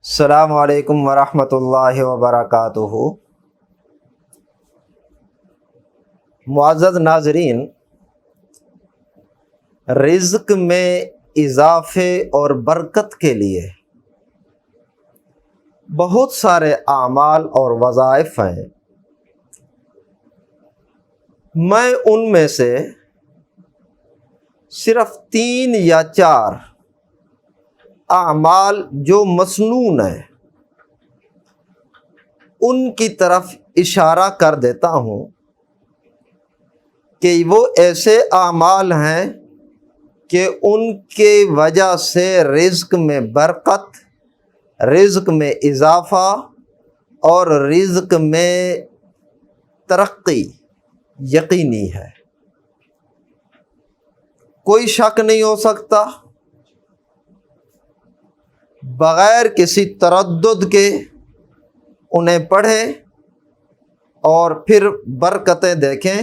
السلام علیکم ورحمۃ اللہ وبرکاتہ۔ معزز ناظرین، رزق میں اضافے اور برکت کے لیے بہت سارے اعمال اور وظائف ہیں۔ میں ان میں سے صرف 3 یا 4 اعمال جو مسنون ہیں ان کی طرف اشارہ کر دیتا ہوں کہ وہ ایسے اعمال ہیں کہ ان کے وجہ سے رزق میں برکت، رزق میں اضافہ اور رزق میں ترقی یقینی ہے۔ کوئی شک نہیں ہو سکتا، بغیر کسی تردد کے انہیں پڑھیں اور پھر برکتیں دیکھیں،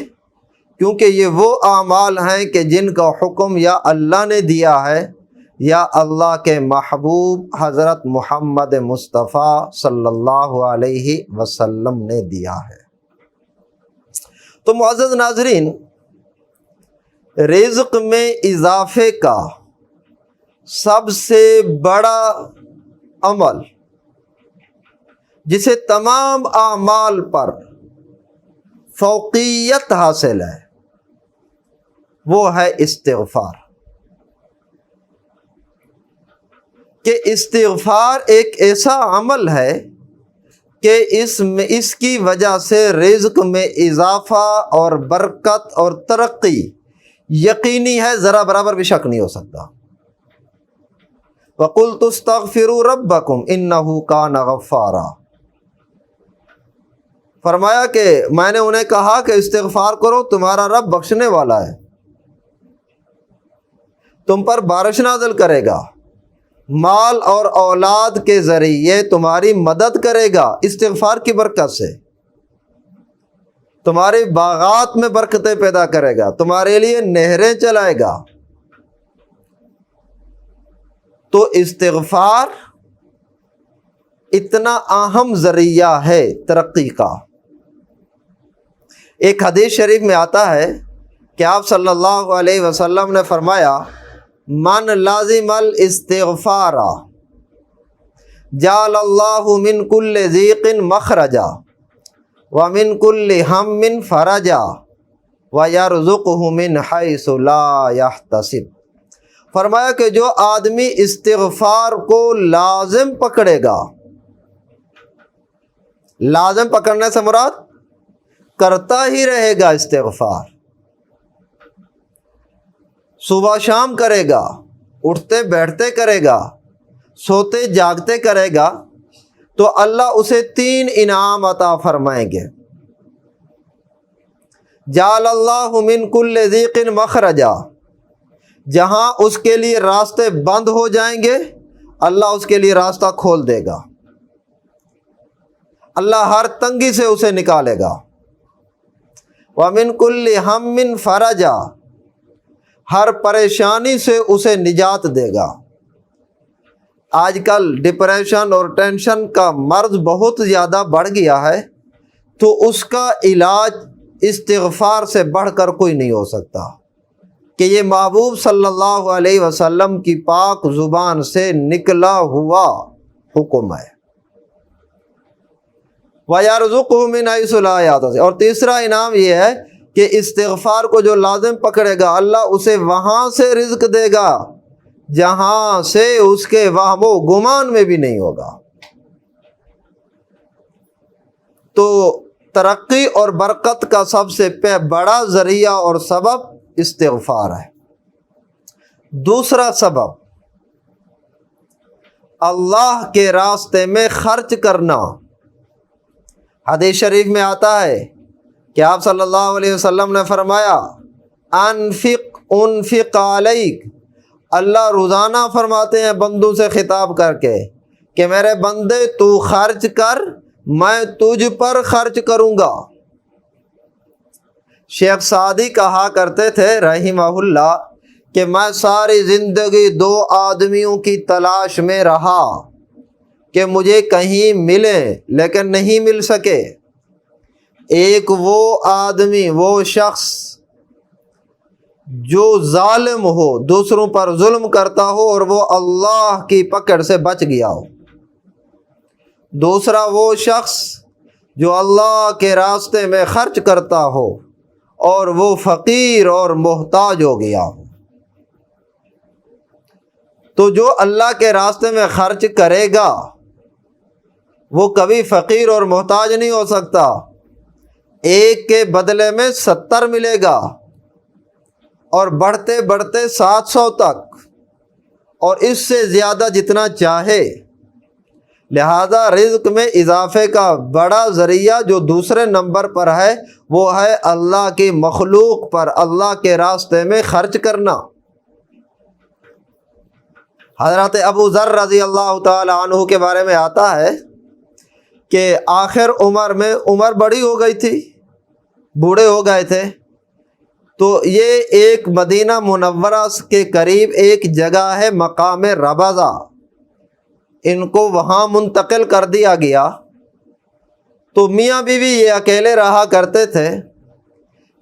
کیونکہ یہ وہ اعمال ہیں کہ جن کا حکم یا اللہ نے دیا ہے یا اللہ کے محبوب حضرت محمد مصطفیٰ صلی اللہ علیہ وسلم نے دیا ہے۔ تو معزز ناظرین، رزق میں اضافے کا سب سے بڑا عمل جسے تمام اعمال پر فوقیت حاصل ہے وہ ہے استغفار۔ کہ استغفار ایک ایسا عمل ہے کہ اس کی وجہ سے رزق میں اضافہ اور برکت اور ترقی یقینی ہے، ذرا برابر بھی شک نہیں ہو سکتا۔ وَقُلْتُ اسْتَغْفِرُوا رَبَّكُمْ إِنَّهُ كَانَ غَفَّارًا، فرمایا کہ میں نے انہیں کہا کہ استغفار کرو، تمہارا رب بخشنے والا ہے، تم پر بارش نازل کرے گا، مال اور اولاد کے ذریعے تمہاری مدد کرے گا، استغفار کی برکت سے تمہارے باغات میں برکتیں پیدا کرے گا، تمہارے لیے نہریں چلائے گا۔ تو استغفار اتنا اہم ذریعہ ہے ترقی کا۔ ایک حدیث شریف میں آتا ہے کہ آپ صلی اللہ علیہ وسلم نے فرمایا، من لازم الاستغفار جعل اللہ من کل ضیق مخرجا ومن کل ہم فرجا ویرزقہ من حیث لا یحتسب۔ فرمایا کہ جو آدمی استغفار کو لازم پکڑے گا، لازم پکڑنے سے مراد کرتا ہی رہے گا، استغفار صبح شام کرے گا، اٹھتے بیٹھتے کرے گا، سوتے جاگتے کرے گا، تو اللہ اسے 3 انعام عطا فرمائیں گے۔ جعل اللہ من کل ضیق مخرجا، جہاں اس کے لیے راستے بند ہو جائیں گے اللہ اس کے لیے راستہ کھول دے گا، اللہ ہر تنگی سے اسے نکالے گا۔ وَمِن كُلِّ هَمٍّ فَرَجًا، ہر پریشانی سے اسے نجات دے گا۔ آج کل ڈپریشن اور ٹینشن کا مرض بہت زیادہ بڑھ گیا ہے، تو اس کا علاج استغفار سے بڑھ کر کوئی نہیں ہو سکتا، کہ یہ محبوب صلی اللہ علیہ وسلم کی پاک زبان سے نکلا ہوا حکم ہے۔ وَيَرْزُقْهُ مِنْ حَيْثُ لَا يَحْتَسِبُ، اور تیسرا انعام یہ ہے کہ استغفار کو جو لازم پکڑے گا اللہ اسے وہاں سے رزق دے گا جہاں سے اس کے وہم و گمان میں بھی نہیں ہوگا۔ تو ترقی اور برکت کا سب سے بڑا ذریعہ اور سبب استغفار ہے۔ دوسرا سبب اللہ کے راستے میں خرچ کرنا۔ حدیث شریف میں آتا ہے کہ آپ صلی اللہ علیہ وسلم نے فرمایا، انفق علیک، اللہ روزانہ فرماتے ہیں بندوں سے خطاب کر کے کہ میرے بندے تو خرچ کر، میں تجھ پر خرچ کروں گا۔ شیخ سعدی کہا کرتے تھے رحمہ اللہ کہ میں ساری زندگی 2 آدمیوں کی تلاش میں رہا، کہ مجھے کہیں ملیں لیکن نہیں مل سکے۔ ایک وہ آدمی، وہ شخص جو ظالم ہو، دوسروں پر ظلم کرتا ہو اور وہ اللہ کی پکڑ سے بچ گیا ہو۔ دوسرا وہ شخص جو اللہ کے راستے میں خرچ کرتا ہو اور وہ فقیر اور محتاج ہو گیا ہو۔ تو جو اللہ کے راستے میں خرچ کرے گا وہ کبھی فقیر اور محتاج نہیں ہو سکتا۔ ایک کے بدلے میں 70 ملے گا اور بڑھتے بڑھتے 700 تک، اور اس سے زیادہ جتنا چاہے۔ لہذا رزق میں اضافے کا بڑا ذریعہ جو دوسرے نمبر پر ہے وہ ہے اللہ کی مخلوق پر اللہ کے راستے میں خرچ کرنا۔ حضرت ابو ذر رضی اللہ تعالی عنہ کے بارے میں آتا ہے کہ آخر عمر میں عمر بڑی ہو گئی تھی، بوڑھے ہو گئے تھے، تو یہ ایک مدینہ منورہ کے قریب ایک جگہ ہے مقام ربضہ، ان کو وہاں منتقل کر دیا گیا۔ تو میاں بیوی یہ اکیلے رہا کرتے تھے۔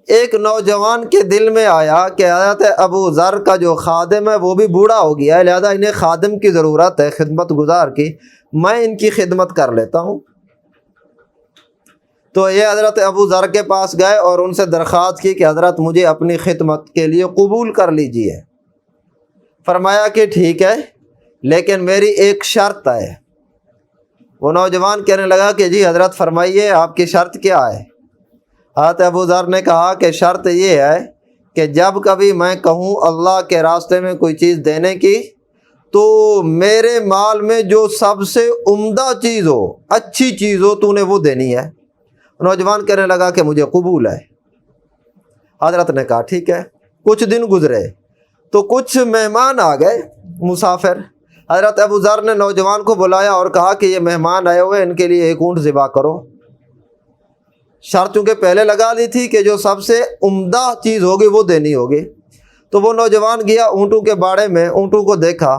ایک نوجوان کے دل میں آیا کہ حضرت ابو ذر کا جو خادم ہے وہ بھی بوڑھا ہو گیا ہے، لہذا انہیں خادم کی ضرورت ہے، خدمت گزار کی، میں ان کی خدمت کر لیتا ہوں۔ تو یہ حضرت ابو ذر کے پاس گئے اور ان سے درخواست کی کہ حضرت مجھے اپنی خدمت کے لیے قبول کر لیجئے۔ فرمایا کہ ٹھیک ہے، لیکن میری ایک شرط ہے۔ وہ نوجوان کہنے لگا کہ جی حضرت فرمائیے، آپ کی شرط کیا ہے؟ حضرت ابو ذر نے کہا کہ شرط یہ ہے کہ جب کبھی میں کہوں اللہ کے راستے میں کوئی چیز دینے کی تو میرے مال میں جو سب سے عمدہ چیز ہو، اچھی چیز ہو، تو نے وہ دینی ہے۔ نوجوان کہنے لگا کہ مجھے قبول ہے۔ حضرت نے کہا ٹھیک ہے۔ کچھ دن گزرے تو کچھ مہمان آ گئے، مسافر۔ حضرت ابو ذر نے نوجوان کو بلایا اور کہا کہ یہ مہمان آئے ہوئے، ان کے لیے ایک اونٹ ذبح کرو۔ شرط چونکہ پہلے لگا دی تھی کہ جو سب سے عمدہ چیز ہوگی وہ دینی ہوگی۔ تو وہ نوجوان گیا اونٹوں کے باڑے میں، اونٹوں کو دیکھا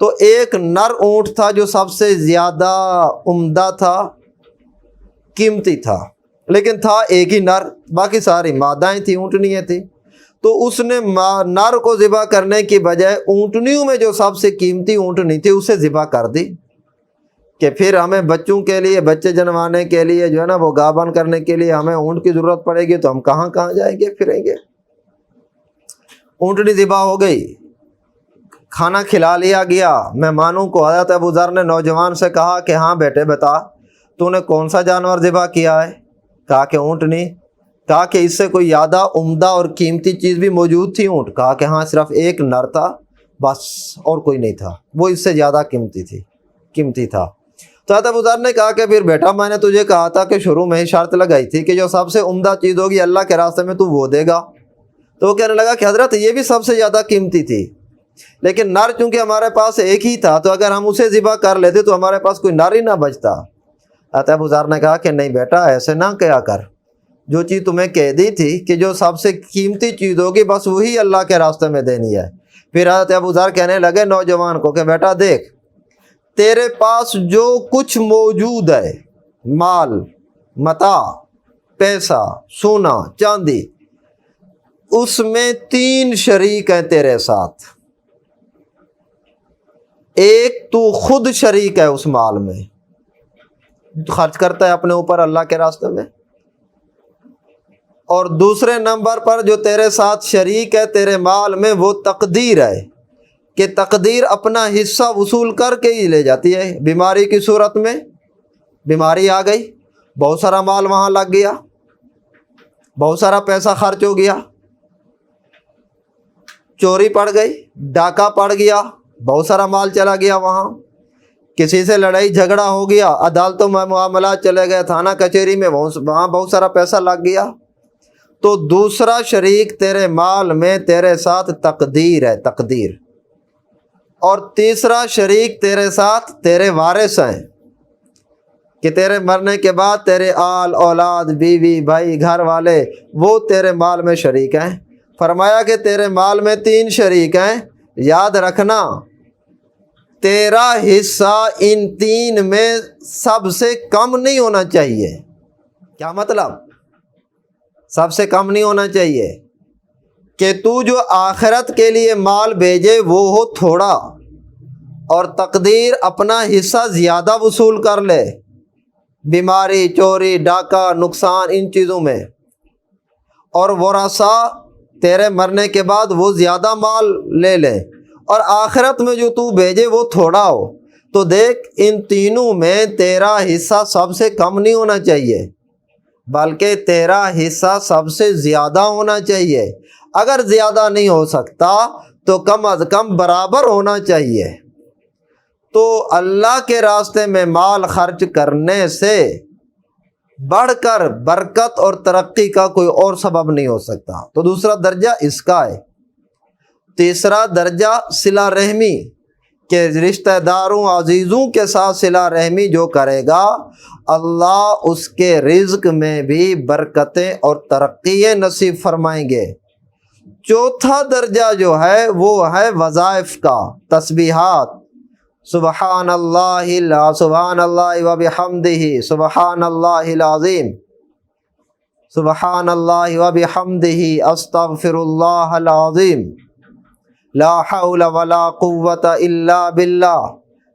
تو ایک نر اونٹ تھا جو سب سے زیادہ عمدہ تھا، قیمتی تھا، لیکن تھا ایک ہی نر، باقی ساری مادائیں تھیں، اونٹنیاں تھیں۔ تو اس نے نر کو ذبح کرنے کی بجائے اونٹنیوں میں جو سب سے قیمتی اونٹنی تھی اسے ذبح کر دی کہ پھر ہمیں بچوں کے لیے، بچے جنوانے کے لیے جو ہے نا وہ گابن کرنے کے لیے ہمیں اونٹ کی ضرورت پڑے گی، تو ہم کہاں کہاں جائیں گے، پھریں گے۔ اونٹنی ذبح ہو گئی، کھانا کھلا لیا گیا مہمانوں کو۔ حضرت ابو ذر نے نوجوان سے کہا کہ ہاں بیٹے بتا، تو نے کون سا جانور ذبح کیا ہے؟ کہا کہ اونٹنی۔ کہا کہ اس سے کوئی زیادہ عمدہ اور قیمتی چیز بھی موجود تھی اونٹ؟ کہا کہ ہاں صرف ایک نر تھا بس، اور کوئی نہیں تھا، وہ اس سے زیادہ قیمتی تھا۔ تو حضرت ابو ذر نے کہا کہ پھر بیٹا میں نے تجھے کہا تھا کہ شروع میں ہی شرط لگائی تھی کہ جو سب سے عمدہ چیز ہوگی اللہ کے راستے میں تو وہ دے گا۔ تو وہ کہنے لگا کہ حضرت یہ بھی سب سے زیادہ قیمتی تھی، لیکن نر چونکہ ہمارے پاس ایک ہی تھا، تو اگر ہم اسے ذبح کر لیتے تو ہمارے پاس کوئی نر ہی نہ بچتا۔ حضرت ابو ذر نے کہا کہ نہیں بیٹا ایسے نہ کیا کر، جو چیز تمہیں کہہ دی تھی کہ جو سب سے قیمتی چیز ہوگی بس وہی اللہ کے راستے میں دینی ہے۔ پھر حضرت ابو ذر کہنے لگے نوجوان کو کہ بیٹا دیکھ، تیرے پاس جو کچھ موجود ہے، مال، متاع، پیسہ، سونا، چاندی، اس میں 3 شریک ہیں تیرے ساتھ۔ ایک تو خود شریک ہے اس مال میں، خرچ کرتا ہے اپنے اوپر اللہ کے راستے میں، اور دوسرے نمبر پر جو تیرے ساتھ شریک ہے تیرے مال میں وہ تقدیر ہے کہ تقدیر اپنا حصہ وصول کر کے ہی لے جاتی ہے۔ بیماری کی صورت میں بیماری آ گئی، بہت سارا مال وہاں لگ گیا، بہت سارا پیسہ خرچ ہو گیا۔ چوری پڑ گئی، ڈاکہ پڑ گیا، بہت سارا مال چلا گیا وہاں۔ کسی سے لڑائی جھگڑا ہو گیا، عدالتوں میں معاملات چلے گئے، تھانہ کچہری میں، وہاں بہت سارا پیسہ لگ گیا۔ تو دوسرا شریک تیرے مال میں تیرے ساتھ تقدیر ہے، تقدیر، اور تیسرا شریک تیرے ساتھ تیرے وارث ہیں کہ تیرے مرنے کے بعد تیرے آل اولاد، بیوی، بھائی، گھر والے وہ تیرے مال میں شریک ہیں۔ فرمایا کہ تیرے مال میں 3 شریک ہیں، یاد رکھنا تیرا حصہ ان تین میں سب سے کم نہیں ہونا چاہیے۔ کیا مطلب؟ سب سے کم نہیں ہونا چاہیے کہ تو جو آخرت کے لیے مال بھیجے وہ ہو تھوڑا، اور تقدیر اپنا حصہ زیادہ وصول کر لے، بیماری، چوری، ڈاکہ، نقصان، ان چیزوں میں، اور ورثہ تیرے مرنے کے بعد وہ زیادہ مال لے لے، اور آخرت میں جو تو بھیجے وہ تھوڑا ہو۔ تو دیکھ، ان تینوں میں تیرا حصہ سب سے کم نہیں ہونا چاہیے، بلکہ تیرا حصہ سب سے زیادہ ہونا چاہیے۔ اگر زیادہ نہیں ہو سکتا تو کم از کم برابر ہونا چاہیے۔ تو اللہ کے راستے میں مال خرچ کرنے سے بڑھ کر برکت اور ترقی کا کوئی اور سبب نہیں ہو سکتا۔ تو دوسرا درجہ اس کا ہے۔ تیسرا درجہ صلہ رحمی، کہ رشتہ داروں عزیزوں کے ساتھ صلہ رحمی جو کرے گا اللہ اس کے رزق میں بھی برکتیں اور ترقی نصیب فرمائیں گے۔ چوتھا درجہ جو ہے وہ ہے وظائف کا، تسبیحات، سبحان اللہ و بحمدہ، سبحان اللہ العظیم، سبحان اللہ و بحمدہ، استغفر اللہ العظیم، لا حول ولا قوت الا باللہ،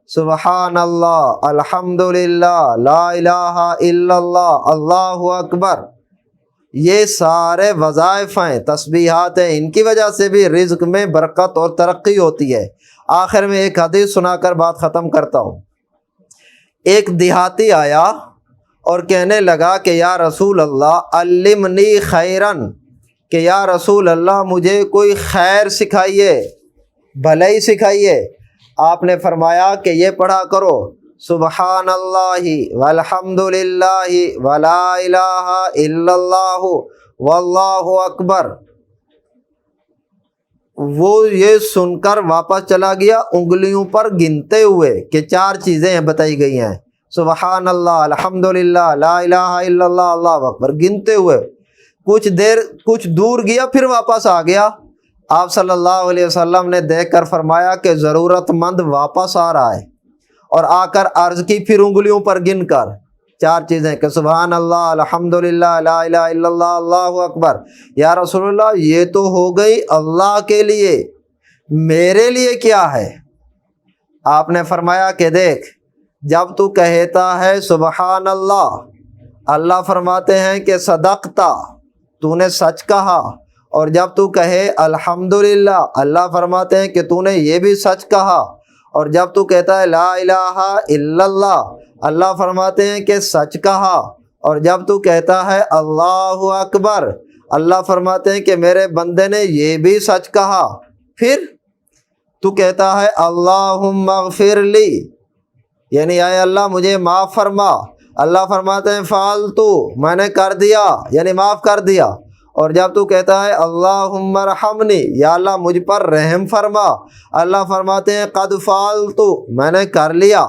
سبحان اللہ، الحمد للہ، لا الہ الا اللہ، اللہ اکبر۔ یہ سارے وظائف ہیں، تسبیحات ہیں، ان کی وجہ سے بھی رزق میں برکت اور ترقی ہوتی ہے۔ آخر میں ایک حدیث سنا کر بات ختم کرتا ہوں۔ ایک دیہاتی آیا اور کہنے لگا کہ یا رسول اللہ علمنی خیرن، کہ یا رسول اللہ مجھے کوئی خیر سکھائیے، بھلائی سکھائیے۔ آپ نے فرمایا کہ یہ پڑھا کرو، سبحان اللہ والحمد للہ ولا الہ الا اللہ واللہ اکبر۔ وہ یہ سن کر واپس چلا گیا، انگلیوں پر گنتے ہوئے کہ 4 چیزیں بتائی گئی ہیں، سبحان اللہ، الحمد للہ، لا الہ الا اللہ، اللہ اکبر، گنتے ہوئے کچھ دور گیا، پھر واپس آ گیا۔ آپ صلی اللہ علیہ وسلم نے دیکھ کر فرمایا کہ ضرورت مند واپس آ رہا ہے، اور آ کر عرض کی پھر انگلیوں پر گن کر 4 چیزیں کہ سبحان اللہ، الحمد للہ، لا الہ الا اللہ، اللہ اکبر۔ یا رسول اللہ یہ تو ہو گئی اللہ کے لیے، میرے لیے کیا ہے؟ آپ نے فرمایا کہ دیکھ، جب تو کہتا ہے سبحان اللہ، اللہ فرماتے ہیں کہ صدقتا، تو نے سچ کہا، اور جب تو کہے الحمدللہ، اللہ فرماتے ہیں کہ تو نے یہ بھی سچ کہا، اور جب تو کہتا ہے لا الہ الا اللہ، اللہ فرماتے ہیں کہ سچ کہا، اور جب تو کہتا ہے اللہ اکبر، اللہ فرماتے ہیں کہ میرے بندے نے یہ بھی سچ کہا۔ پھر تو کہتا ہے اللہم اغفر لی، یعنی اے اللہ مجھے معاف فرما، اللہ فرماتے ہیں فعلتو، میں نے کر دیا، یعنی معاف کر دیا۔ اور جب تو کہتا ہے اللہم ارحمنی، یا اللہ مجھ پر رحم فرما، اللہ فرماتے ہیں قد فعلتو، میں نے کر لیا۔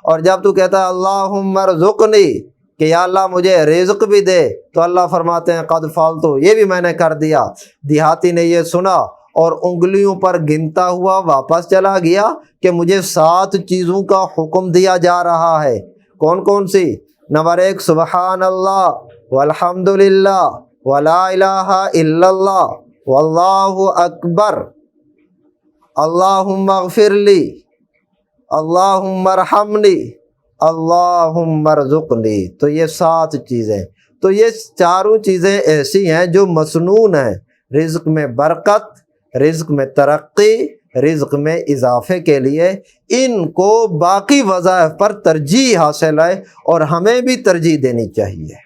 اور جب تو کہتا ہے اللہم ارزقنی، کہ یا اللہ مجھے رزق بھی دے، تو اللہ فرماتے ہیں قد فعلتو، یہ بھی میں نے کر دیا۔ دیہاتی نے یہ سنا اور انگلیوں پر گنتا ہوا واپس چلا گیا کہ مجھے 7 چیزوں کا حکم دیا جا رہا ہے۔ کون کون سی؟ نمبر 1 سبحان اللہ والحمد للہ ولا الہ الا اللہ واللہ اکبر، اللہم اغفر لی، اللہم ارحمنی، اللہم ارزقنی۔ تو یہ 7 چیزیں، تو یہ 4 چیزیں ایسی ہیں جو مسنون ہیں، رزق میں برکت، رزق میں ترقی، رزق میں اضافے کے لیے۔ ان کو باقی وظائف پر ترجیح حاصل ہے، اور ہمیں بھی ترجیح دینی چاہیے۔